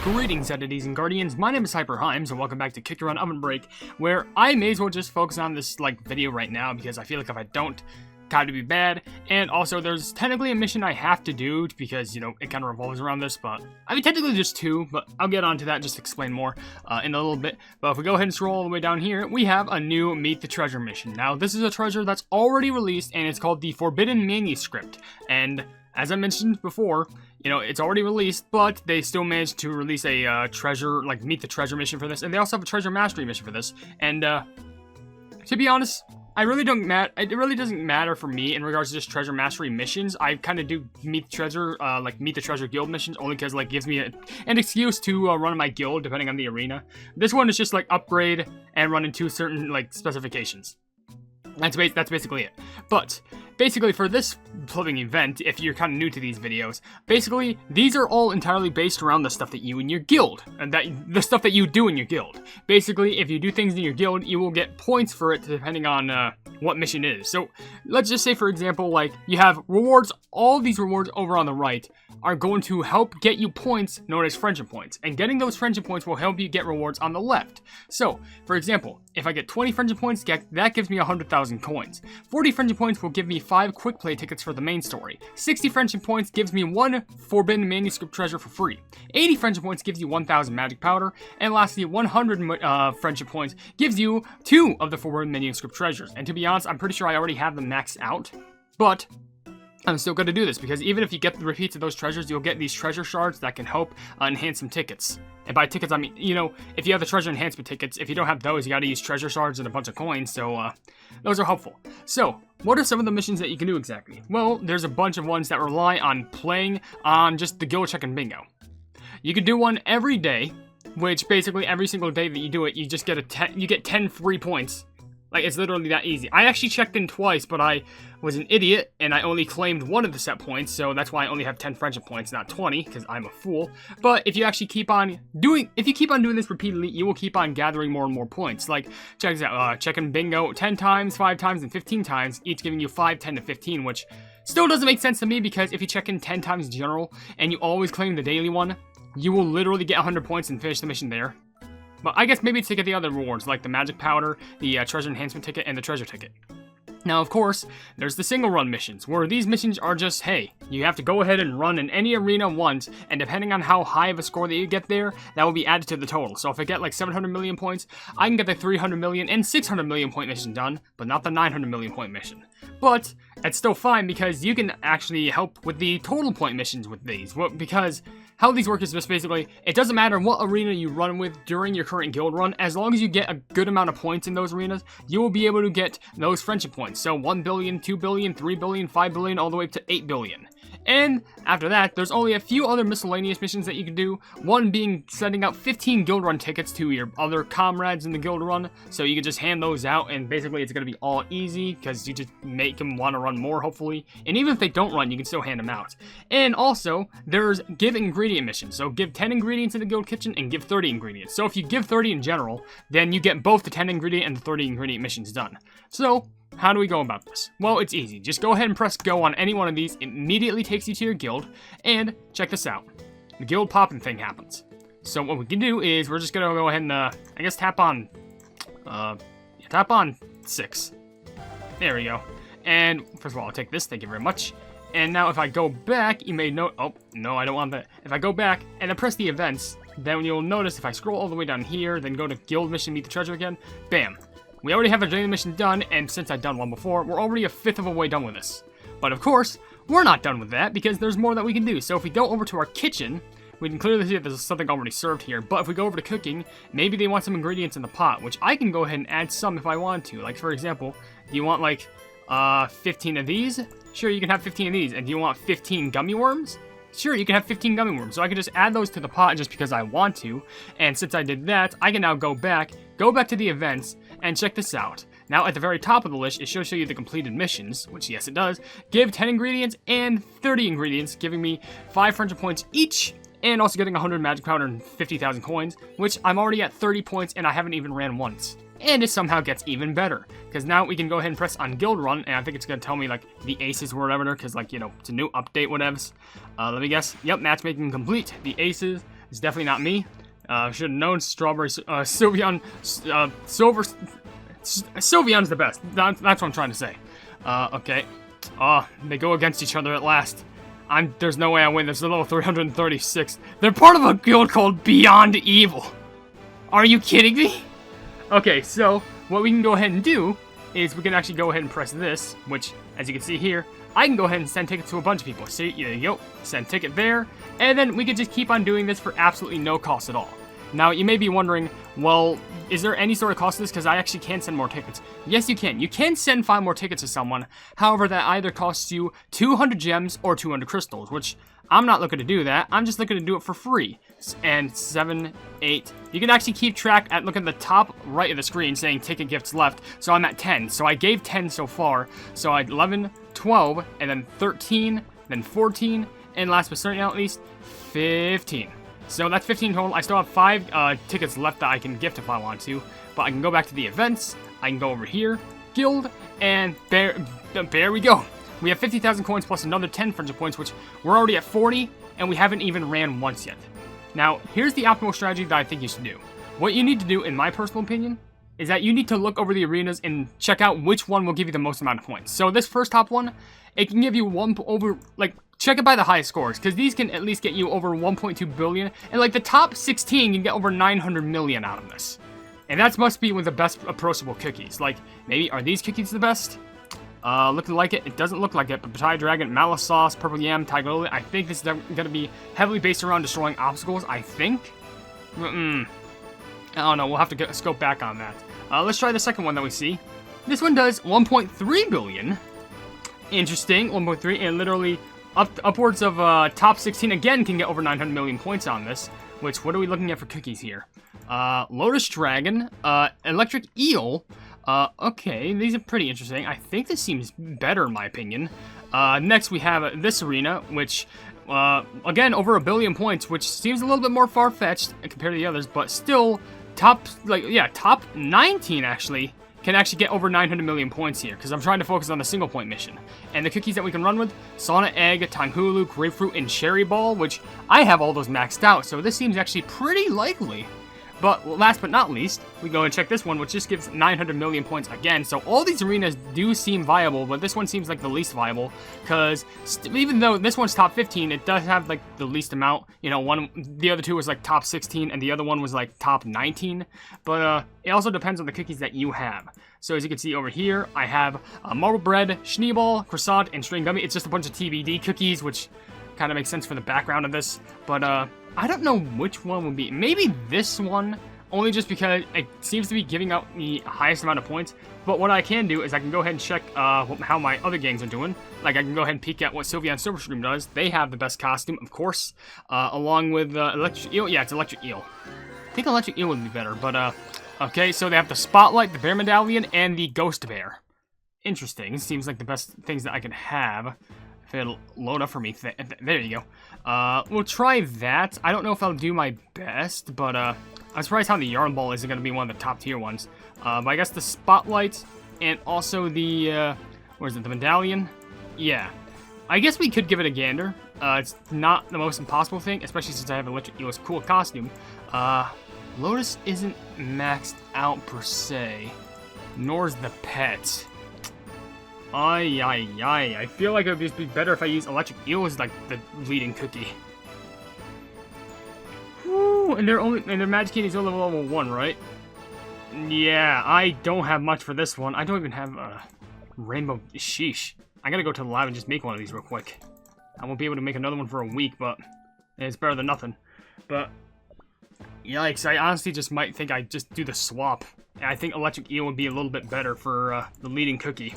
Greetings, entities and guardians. My name is HyperHimes, and welcome back to Kick Around OvenBreak, where I may as well just focus on this video right now because I feel like if I don't, kind of be bad. And also, there's technically a mission I have to do because it kind of revolves around this. But I mean, technically just two, but I'll get onto that just to explain more in a little bit. But if we go ahead and scroll all the way down here, we have a new Meet the Treasure mission. Now, this is a treasure that's already released, and it's called the Forbidden Manuscript. And as I mentioned before, it's already released, but they still managed to release a treasure, Meet the Treasure mission for this, and they also have a treasure mastery mission for this. And to be honest, it really doesn't matter for me in regards to just treasure mastery missions. I kind of do Meet the Treasure, Meet the Treasure guild missions, only because gives me an excuse to run my guild depending on the arena. This one is just upgrade and run into certain specifications. That's basically it. But basically, for this flipping event, if you're kind of new to these videos, basically, these are all entirely based around the stuff that you in your guild, and the stuff that you do in your guild. Basically, if you do things in your guild, you will get points for it depending on what mission it is. So, let's just say, for example, you have rewards. All these rewards over on the right are going to help get you points known as friendship points, and getting those friendship points will help you get rewards on the left. So, for example, if I get 20 friendship points, that gives me 100,000 coins. 40 friendship points will give me 5 quick play tickets for the main story. 60 friendship points gives me 1 Forbidden Manuscript treasure for free. 80 friendship points gives you 1,000 magic powder. And lastly, 100 friendship points gives you 2 of the Forbidden Manuscript treasures. And to be honest, I'm pretty sure I already have them maxed out. But I'm still going to do this because even if you get the repeats of those treasures, you'll get these treasure shards that can help enhance some tickets. And by tickets, I mean, if you have the treasure enhancement tickets, if you don't have those, you got to use treasure shards and a bunch of coins, so those are helpful. So, what are some of the missions that you can do exactly? Well, there's a bunch of ones that rely on playing on just the guild check and bingo. You can do one every day, which basically every single day that you do it, you just get you get 10 free points. It's literally that easy. I actually checked in twice, but I was an idiot, and I only claimed one of the set points, so that's why I only have 10 friendship points, not 20, because I'm a fool. But if you actually keep on doing this repeatedly, you will keep on gathering more and more points. Check this out, check in bingo 10 times, 5 times, and 15 times, each giving you 5, 10, to 15, which still doesn't make sense to me, because if you check in 10 times in general, and you always claim the daily one, you will literally get 100 points and finish the mission there. But I guess maybe to get the other rewards, like the magic powder, the treasure enhancement ticket, and the treasure ticket. Now, of course, there's the single run missions, where these missions are just, hey, you have to go ahead and run in any arena once, and depending on how high of a score that you get there, that will be added to the total. So if I get 700 million points, I can get the 300 million and 600 million point mission done, but not the 900 million point mission. But it's still fine because you can actually help with the total point missions with these, because how these work is just basically, it doesn't matter what arena you run with during your current guild run, as long as you get a good amount of points in those arenas, you will be able to get those friendship points. So 1 billion, 2 billion, 3 billion, 5 billion, all the way up to 8 billion. And after that, there's only a few other miscellaneous missions that you can do. One being sending out 15 guild run tickets to your other comrades in the guild run. So you can just hand those out, and basically it's going to be all easy because you just make them want to run more, hopefully. And even if they don't run, you can still hand them out. And also, there's give ingredient missions. So give 10 ingredients in the guild kitchen and give 30 ingredients. So if you give 30 in general, then you get both the 10 ingredient and the 30 ingredient missions done. So how do we go about this? Well, it's easy. Just go ahead and press go on any one of these. It immediately takes you to your guild. And check this out. The guild popping thing happens. So what we can do is we're just going to go ahead and, I guess, tap on 6. There we go. And first of all, I'll take this. Thank you very much. And now if I go back, you may note, oh, no, I don't want that. If I go back and then press the events, then you'll notice if I scroll all the way down here, then go to guild mission, meet the treasure again, bam. We already have a daily mission done, and since I've done one before, we're already a fifth of a way done with this. But of course, we're not done with that, because there's more that we can do. So if we go over to our kitchen, we can clearly see that there's something already served here. But if we go over to cooking, maybe they want some ingredients in the pot, which I can go ahead and add some if I want to. For example, do you want 15 of these? Sure, you can have 15 of these. And do you want 15 gummy worms? Sure, you can have 15 gummy worms. So I can just add those to the pot just because I want to. And since I did that, I can now go back to the events, and check this out. Now, at the very top of the list, it should show you the completed missions, which, yes, it does. Give 10 ingredients and 30 ingredients, giving me 5 friendship points each, and also getting 100 magic powder and 50,000 coins, which I'm already at 30 points, and I haven't even ran once. And it somehow gets even better, because now we can go ahead and press on Guild Run, and I think it's going to tell me, the aces or whatever, because, it's a new update, whatevs. Let me guess. Yep, matchmaking complete. The aces, It's definitely not me. Should have known strawberry, Sylveon, silver, Sylveon's the best. That's what I'm trying to say. Okay. They go against each other at last. There's no way I win. There's a level 336. They're part of a guild called Beyond Evil. Are you kidding me? Okay, so what we can go ahead and do is we can actually go ahead and press this, which, as you can see here, I can go ahead and send tickets to a bunch of people. See, there you go. Send ticket there. And then we can just keep on doing this for absolutely no cost at all. Now, you may be wondering, well, is there any sort of cost to this? Because I actually can send more tickets. Yes, you can. You can send 5 more tickets to someone. However, that either costs you 200 gems or 200 crystals, which I'm not looking to do that. I'm just looking to do it for free. And 7, 8. You can actually keep track at, look at the top right of the screen saying ticket gifts left. So I'm at 10. So I gave 10 so far. So I had 11, 12, and then 13, then 14, and last but certainly not least, 15. So that's 15 total. I still have 5 tickets left that I can gift if I want to. But I can go back to the events. I can go over here, guild, and there we go. We have 50,000 coins plus another 10 friendship points, which we're already at 40, and we haven't even ran once yet. Now, here's the optimal strategy that I think you should do. What you need to do, in my personal opinion, is that you need to look over the arenas and check out which one will give you the most amount of points. So this first top one, it can give you check it by the highest scores, because these can at least get you over 1.2 billion, and like the top 16 can get over 900 million out of this. And that must be with the best approachable cookies. Like, maybe, are these cookies the best? Looking like it. It doesn't look like it, but Batai Dragon, Malice Sauce, Purple Yam, Tiger Lily, I think this is going to be heavily based around destroying obstacles, I think. I don't know, we'll have to scope back on that. Let's try the second one that we see. This one does 1.3 billion. Interesting, 1.3, and literally upwards of top 16 again can get over 900 million points on this. Which, what are we looking at for cookies here? Lotus Dragon, Electric Eel. Okay, these are pretty interesting. I think this seems better in my opinion. Next we have this arena, which, again, over 1 billion points, which seems a little bit more far-fetched compared to the others, but still, top 19 actually, can actually get over 900 million points here, because I'm trying to focus on the single point mission. And the cookies that we can run with, Sauna Egg, Tanghulu, Grapefruit, and Cherry Ball, which I have all those maxed out, so this seems actually pretty likely. But last but not least, we go and check this one, which just gives 900 million points again. So all these arenas do seem viable, but this one seems like the least viable, because even though this one's top 15, it does have like the least amount. You know, the other two was like top 16, and the other one was like top 19. But it also depends on the cookies that you have. So as you can see over here, I have marble bread, Schneeball, croissant, and string gummy. It's just a bunch of TBD cookies, which kind of makes sense for the background of this. But I don't know which one would be. Maybe this one, only just because it seems to be giving out the highest amount of points. But what I can do is I can go ahead and check how my other gangs are doing. Like, I can go ahead and peek at what Sylveon Silverstream does. They have the best costume, of course, along with Electric Eel. Yeah, it's Electric Eel. I think Electric Eel would be better, but, okay, so they have the Spotlight, the Bear Medallion, and the Ghost Bear. Interesting. Seems like the best things that I could have. If it'll load up for me. There you go. We'll try that. I don't know if I'll do my best, but I'm surprised how the Yarn Ball isn't going to be one of the top tier ones. But I guess the Spotlight and also the, where is it, the Medallion? Yeah. I guess we could give it a gander. It's not the most impossible thing, especially since I have Electric Eel's cool costume. Lotus isn't maxed out per se, nor is the pet. I feel like it would just be better if I use Electric Eel as like the leading cookie. Whew, and their Magic is only level 1, right? Yeah, I don't have much for this one. I don't even have a Rainbow. Sheesh. I gotta go to the lab and just make one of these real quick. I won't be able to make another one for a week, but it's better than nothing. But yikes, I honestly just might think I just do the swap. And I think Electric Eel would be a little bit better for the leading cookie.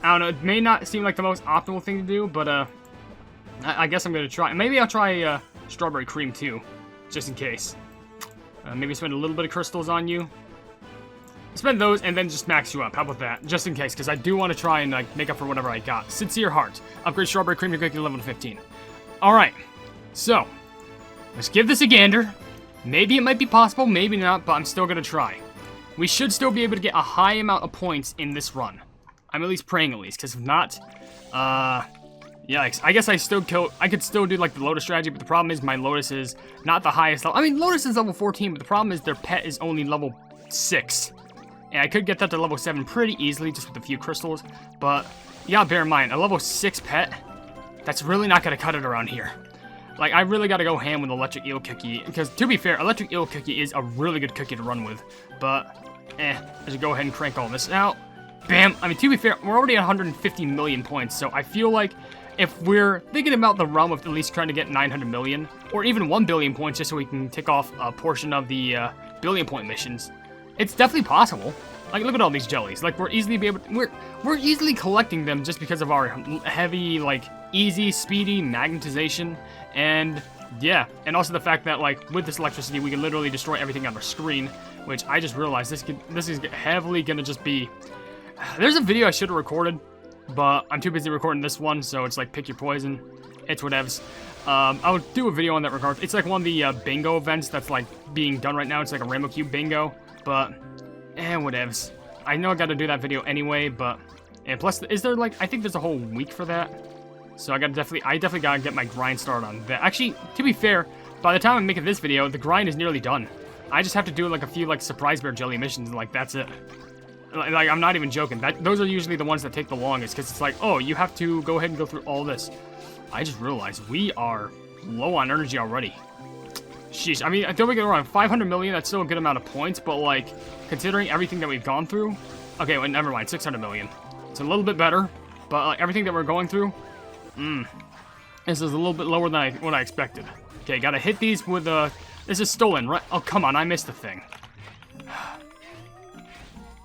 I don't know, it may not seem like the most optimal thing to do, but I guess I'm going to try. Maybe I'll try Strawberry Cream too, just in case. Maybe spend a little bit of crystals on you. Spend those and then just max you up. How about that? Just in case, because I do want to try and like make up for whatever I got. Sincere Heart. Upgrade Strawberry Cream to cookie level to 15. Alright, so let's give this a gander. Maybe it might be possible, maybe not, but I'm still going to try. We should still be able to get a high amount of points in this run. I'm at least praying, because if not, Yikes. I guess I could still do, like, the Lotus strategy, but the problem is my Lotus is not the highest level. I mean, Lotus is level 14, but the problem is their pet is only level 6. And I could get that to level 7 pretty easily, just with a few crystals. But, yeah, bear in mind, a level 6 pet, that's really not going to cut it around here. Like, I really got to go ham with Electric Eel Cookie, because, to be fair, Electric Eel Cookie is a really good cookie to run with. But, I should go ahead and crank all this out. Bam! I mean, to be fair, we're already at 150 million points, so I feel like if we're thinking about the realm of at least trying to get 900 million, or even 1 billion points just so we can tick off a portion of the billion point missions, it's definitely possible. Like, look at all these jellies. Like, we're easily collecting them just because of our heavy, like, easy, speedy magnetization, and yeah, and also the fact that, like, with this electricity, we can literally destroy everything on our screen, which I just realized this is heavily gonna just be... There's a video I should have recorded, but I'm too busy recording this one, so it's like, pick your poison. It's whatevs. I'll do a video on that regard. It's like one of the bingo events that's, like, being done right now. It's like a Rainbow Cube bingo, but, whatevs. I know I gotta do that video anyway, but, and plus, is there, like, I think there's a whole week for that, so I definitely gotta get my grind started on that. Actually, to be fair, by the time I'm making this video, the grind is nearly done. I just have to do, like, a few, like, surprise bear jelly missions, and, like, that's it. Like, I'm not even joking. Those are usually the ones that take the longest, because it's like, oh, you have to go ahead and go through all this. I just realized we are low on energy already. Sheesh. I mean, don't we get around 500 million? That's still a good amount of points, but, like, considering everything that we've gone through... Okay, well, never mind. 600 million. It's a little bit better, but, like, everything that we're going through... This is a little bit lower than what I expected. Okay, gotta hit these with This is stolen, right? Oh, come on. I missed the thing.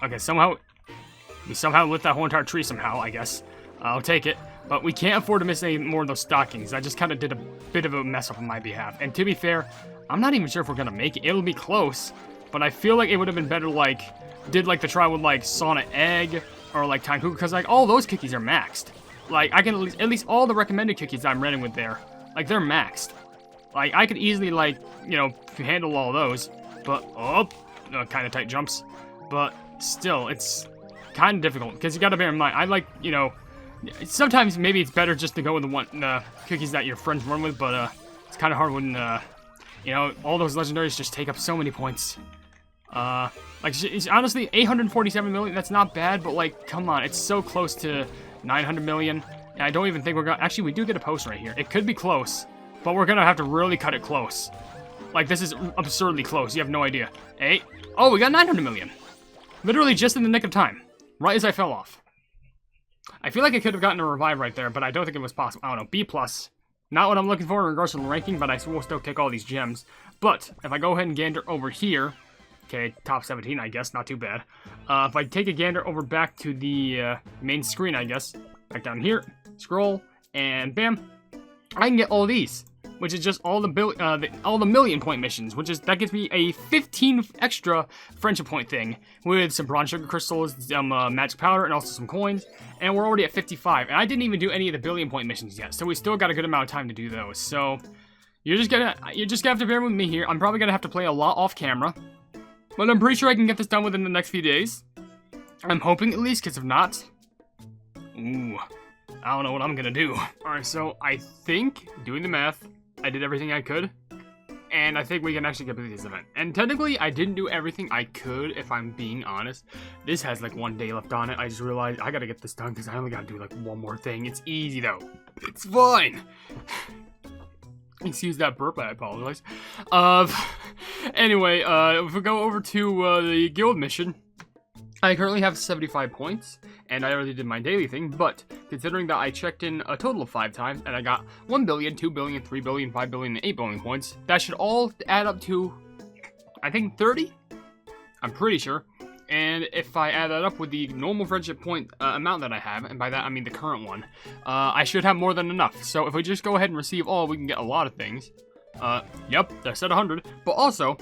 Okay, we somehow lit that whole entire tree somehow, I guess. I'll take it. But we can't afford to miss any more of those stockings. I just kind of did a bit of a mess up on my behalf. And to be fair, I'm not even sure if we're going to make it. It'll be close. But I feel like it would have been better, like, did, like, the try with, like, Sauna Egg or, like, Time Cookie. Because, like, all those cookies are maxed. Like, I can at least all the recommended cookies I'm running with there, like, they're maxed. Like, I could easily, like, you know, handle all those. But, kind of tight jumps. But... Still, it's kind of difficult, because you gotta bear in mind, I like, you know, sometimes maybe it's better just to go with the cookies that your friends run with, but, it's kind of hard when, you know, all those legendaries just take up so many points. Like, it's honestly, 847 million, that's not bad, but, like, come on, it's so close to 900 million, and I don't even think we're gonna, actually, we do get a post right here. It could be close, but we're gonna have to really cut it close. Like, this is absurdly close, you have no idea. Hey, oh, we got 900 million. Literally just in the nick of time. Right as I fell off. I feel like I could have gotten a revive right there, but I don't think it was possible. I don't know. B+. Not what I'm looking for in regards to the ranking, but I will still take all these gems. But, if I go ahead and gander over here... Okay, top 17, I guess. Not too bad. If I take a gander over back to the main screen, I guess. Back down here. Scroll. And bam. I can get all these. Which is just all the million point missions, that gives me a 15 extra friendship point thing with some bronze sugar crystals, some magic powder, and also some coins. And we're already at 55, and I didn't even do any of the billion point missions yet, so we still got a good amount of time to do those. So you're just gonna have to bear with me here. I'm probably gonna have to play a lot off camera, but I'm pretty sure I can get this done within the next few days. I'm hoping at least, because if not, ooh, I don't know what I'm gonna do. All right, so I think doing the math. I did everything I could, and I think we can actually complete this event. And technically, I didn't do everything I could, if I'm being honest. This has, like, 1 day left on it. I just realized I gotta get this done, because I only gotta do, like, one more thing. It's easy, though. It's fine! Excuse that burp, I apologize. Anyway, if we go over to, the guild mission, I currently have 75 points, and I already did my daily thing, but considering that I checked in a total of 5 times, and I got 1 billion, 2 billion, 3 billion, 5 billion, and 8 billion points, that should all add up to, I think, 30? I'm pretty sure. And if I add that up with the normal friendship point amount that I have, and by that I mean the current one, I should have more than enough. So if we just go ahead and receive all, we can get a lot of things. Yep, I said 100, but also...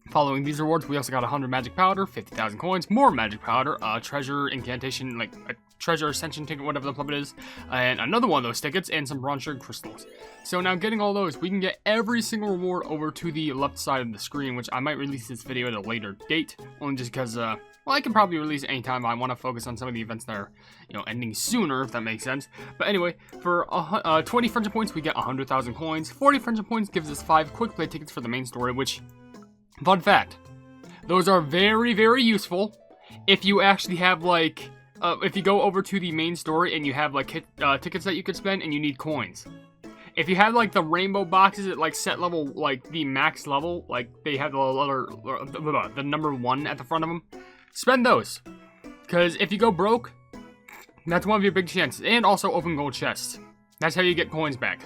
Following these rewards, we also got 100 magic powder, 50,000 coins, more magic powder, treasure incantation, like a treasure ascension ticket, whatever the flip it is, and another one of those tickets, and some bronze sugar crystals. So now getting all those, we can get every single reward over to the left side of the screen, which I might release this video at a later date, only just because, well, I can probably release it anytime I want to focus on some of the events that are, ending sooner, if that makes sense. But anyway, for 20 friendship points, we get 100,000 coins. 40 friendship points gives us 5 quick play tickets for the main story, which, fun fact, those are very, very useful if you actually have, like, if you go over to the main story and you have, like, tickets that you could spend and you need coins. If you have, like, the rainbow boxes at, like, set level, like, the max level, like, they have the number 1 at the front of them, spend those. Because if you go broke, that's one of your big chances. And also open gold chests. That's how you get coins back.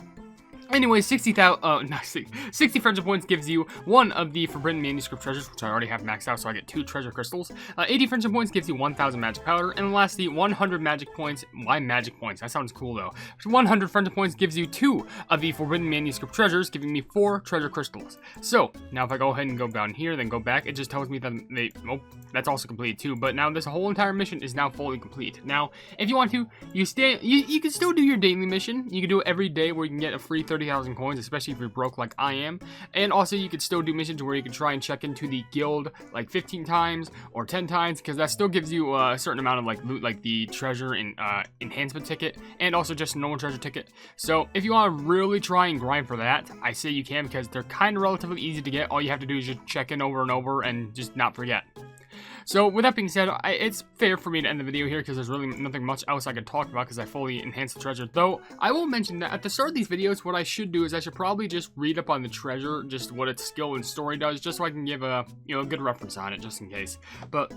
Anyway, 60 friendship points gives you 1 of the forbidden manuscript treasures, which I already have maxed out, so I get 2 treasure crystals. 80 friendship points gives you 1,000 magic powder, and lastly, 100 magic points. Why magic points? That sounds cool though. 100 friendship points gives you 2 of the forbidden manuscript treasures, giving me 4 treasure crystals. So now if I go ahead and go down here, then go back, it just tells me that that's also completed too. But now this whole entire mission is now fully complete. Now, if you want to, you can still do your daily mission. You can do it every day where you can get a free 30,000 coins, especially if you're broke like I am. And also you could still do missions where you can try and check into the guild like 15 times or 10 times, because that still gives you a certain amount of like loot, like the treasure and enhancement ticket, and also just a normal treasure ticket. So if you want to really try and grind for that, I say you can, because they're kind of relatively easy to get. All you have to do is just check in over and over and just not forget. So with that being said, it's fair for me to end the video here because there's really nothing much else I could talk about because I fully enhanced the treasure. Though, I will mention that at the start of these videos, what I should do is I should probably just read up on the treasure, just what its skill and story does, just so I can give a, a good reference on it, just in case. But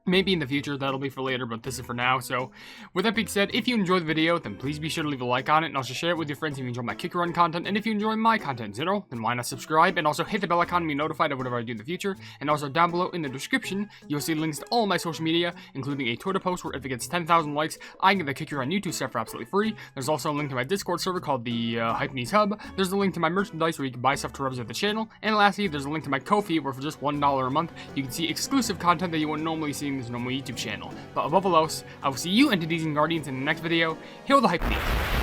maybe in the future, that'll be for later, but this is for now. So, with that being said, if you enjoyed the video, then please be sure to leave a like on it, and also share it with your friends if you enjoy my Kick Run content. And if you enjoy my content in general, then why not subscribe, and also hit the bell icon to be notified of whatever I do in the future. And also down below in the description, you'll see links to all my social media, including a Twitter post where if it gets 10,000 likes, I can get the Kick Run YouTube stuff for absolutely free. There's also a link to my Discord server called the Hypenese Hub. There's a link to my merchandise where you can buy stuff to represent the channel. And lastly, there's a link to my Ko-fi where for just $1 a month, you can see exclusive content that you wouldn't normally see in this normal YouTube channel. But above all else, I will see you entities and guardians in the next video. Hail the Hypenese.